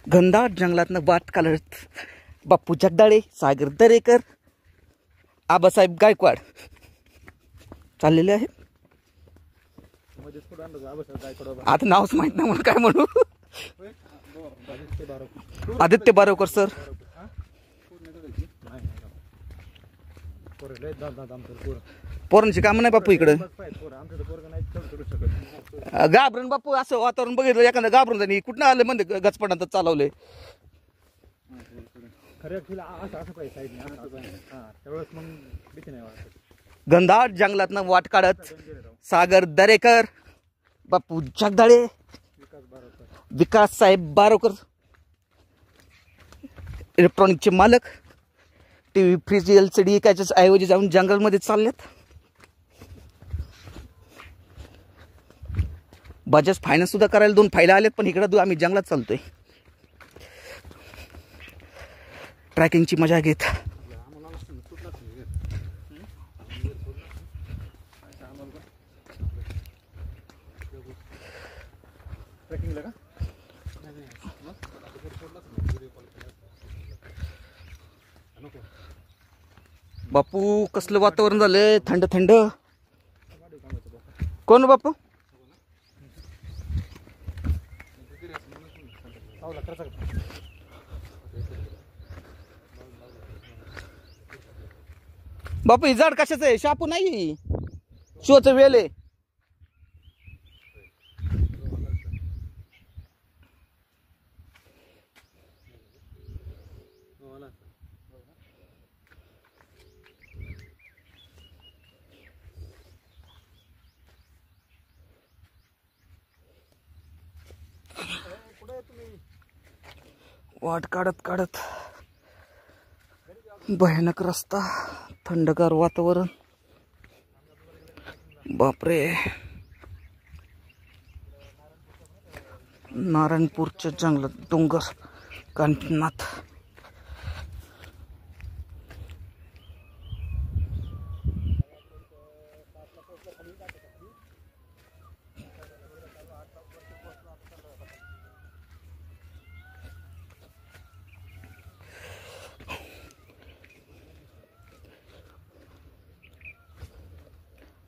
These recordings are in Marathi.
घनदाट जंगलातनं वाट काढत बापू जगदाळे, सागर दरेकर, आबासाहेब गायकवाड चाललेले आहेत. आता नावच माहित नाही म्हणून काय म्हणू. आदित्य बारोकर सर. पोरांची कामं नाही बापू इकडं. घाबरून बापू असं वातावरण बघितलं एखादं घाबरून जाणी कुठं आलं म्हणजे गचपटात चालवले. घनदाट जंगलातनं वाट काढत सागर दरेकर, बापू जगदाळे, विकास साहेब बारोकर, इलेक्ट्रॉनिकचे मालक, टीव्ही फ्रीज LCD कायच्याच ऐवजी जाऊन जंगलमध्ये चाललेत. बजाज फायनान्स सुद्धा करायला 2 फायले आलेत, पण इकडं आम्ही जंगलात चालतोय. ट्रॅकिंगची मजा घेत बापू कसलं वातावरण झालंय, थंड थंड. कोण बापू? बापू ही झाड कशाचं आहे? शापू नाही, शोच वेल आहे. वाट काढत काढत भयानक रस्ता, थंडगार वातावरण. बापरे, नारायणपूरच्या जंगलात डोंगर कांचनाथ.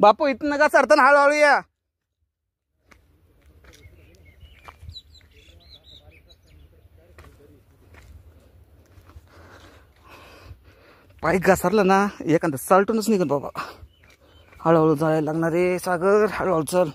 बापू इथं का सरताना हळूहळू या. पाय घसरलं ना एखादं सालटूनच निघत बाबा. हळूहळू जायला लागणार रे सागर, हळूहळू चल.